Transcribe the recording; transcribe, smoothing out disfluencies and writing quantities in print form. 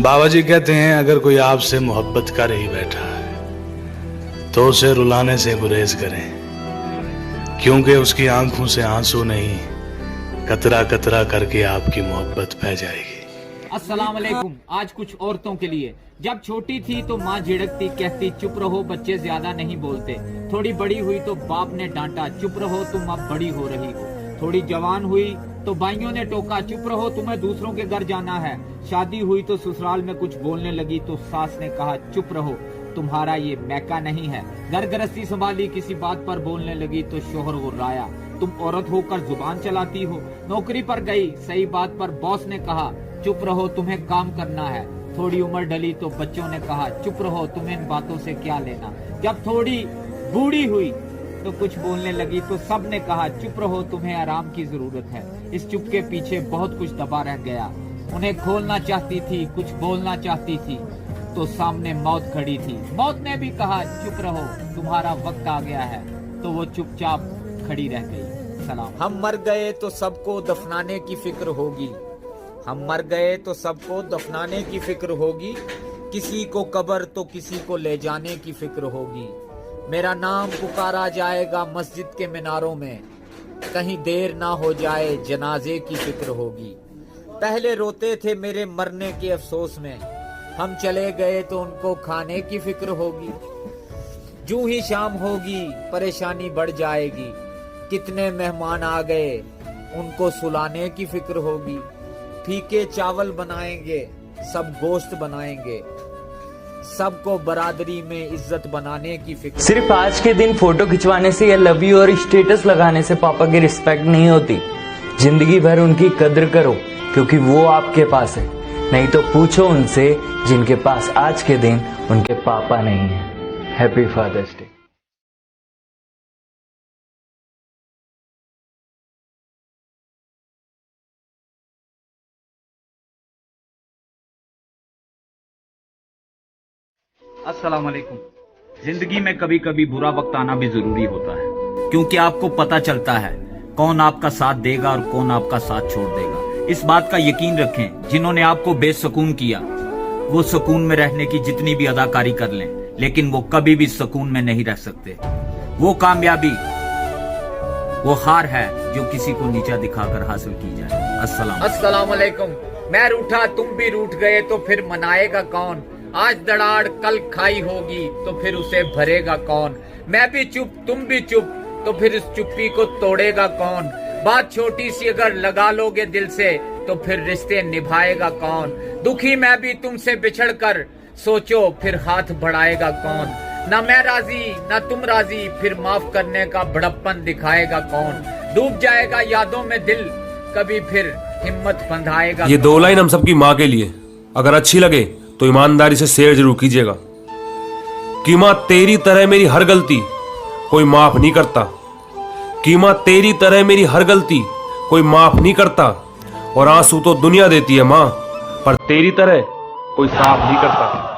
बाबा जी कहते हैं अगर कोई आपसे मोहब्बत कर ही बैठा है तो उसे रुलाने से गुरेज करें, क्योंकि उसकी आंखों से आंसू नहीं, कतरा कतरा करके आपकी मोहब्बत बह जाएगी। अस्सलाम वालेकुम। आज कुछ औरतों के लिए। जब छोटी थी तो माँ झिड़कती, कहती चुप रहो, बच्चे ज्यादा नहीं बोलते। थोड़ी बड़ी हुई तो बाप ने डांटा, चुप रहो तुम अब बड़ी हो रही हो। थोड़ी जवान हुई तो भाइयों ने टोका, चुप रहो तुम्हें दूसरों के घर जाना है। शादी हुई तो ससुराल में कुछ बोलने लगी तो सास ने कहा चुप रहो, तुम्हारा ये मैका नहीं है। घर गृहस्थी संभाली, किसी बात पर बोलने लगी तो शोहर गुर्राया, तुम औरत होकर जुबान चलाती हो। नौकरी पर गई, सही बात पर बॉस ने कहा चुप रहो तुम्हें काम करना है। थोड़ी उम्र ढली तो बच्चों ने कहा चुप रहो तुम्हें इन बातों से क्या लेना। जब थोड़ी बूढ़ी हुई तो कुछ बोलने लगी तो सब ने कहा चुप रहो तुम्हें आराम की जरूरत है। इस चुप के पीछे बहुत कुछ दबा रह गया। उन्हें खोलना चाहती थी, कुछ बोलना चाहती थी तो सामने मौत खड़ी थी। मौत ने भी कहा चुप रहो तुम्हारा वक्त आ गया है, तो वो चुपचाप खड़ी रह गई। सलाम। हम मर गए तो सबको दफनाने की फिक्र होगी, हम मर गए तो सबको दफनाने की फिक्र होगी। किसी को कब्र तो किसी को ले जाने की फिक्र होगी। मेरा नाम पुकारा जाएगा मस्जिद के मीनारों में, कहीं देर ना हो जाए जनाजे की फिक्र होगी। पहले रोते थे मेरे मरने के अफसोस में, हम चले गए तो उनको खाने की फिक्र होगी। जूं ही शाम होगी परेशानी बढ़ जाएगी, कितने मेहमान आ गए उनको सुलाने की फिक्र होगी। फीके चावल बनाएंगे सब गोश्त बनाएंगे, सबको बरादरी में इज्जत बनाने की फिक्र। सिर्फ आज के दिन फोटो खिंचवाने से या लव यू और स्टेटस लगाने से पापा की रिस्पेक्ट नहीं होती। जिंदगी भर उनकी कद्र करो क्योंकि वो आपके पास है, नहीं तो पूछो उनसे जिनके पास आज के दिन उनके पापा नहीं है। Happy father's day. अस्सलाम वालेकुम। जिंदगी में कभी कभी बुरा वक्त आना भी जरूरी होता है, क्योंकि आपको पता चलता है कौन आपका साथ देगा और कौन आपका साथ छोड़ देगा। इस बात का यकीन रखें, जिन्होंने आपको बेसुकून किया वो सुकून में रहने की जितनी भी अदाकारी कर लें, लेकिन वो कभी भी सुकून में नहीं रह सकते। वो कामयाबी, वो हार है जो किसी को नीचा दिखाकर हासिल की जाए। अस्सलाम वालेकुम। मैं रूठा तुम भी रूठ गए तो फिर मनाएगा कौन। आज दड़ाड़ कल खाई होगी तो फिर उसे भरेगा कौन। मैं भी चुप तुम भी चुप तो फिर इस चुप्पी को तोड़ेगा कौन। बात छोटी सी अगर लगा लोगे दिल से तो फिर रिश्ते निभाएगा कौन। दुखी मैं भी तुमसे बिछड़ कर, सोचो फिर हाथ बढ़ाएगा कौन। ना मैं राजी ना तुम राजी, फिर माफ करने का बड़प्पन दिखाएगा कौन। डूब जाएगा यादों में दिल, कभी फिर हिम्मत बंधाएगा। ये दो लाइन हम सबकी माँ के लिए, अगर अच्छी लगे तो ईमानदारी से शेयर जरूर कीजिएगा। कि माँ तेरी तरह मेरी हर गलती कोई माफ नहीं करता, कि माँ तेरी तरह मेरी हर गलती कोई माफ नहीं करता। और आंसू तो दुनिया देती है माँ, पर तेरी तरह कोई साफ नहीं करता।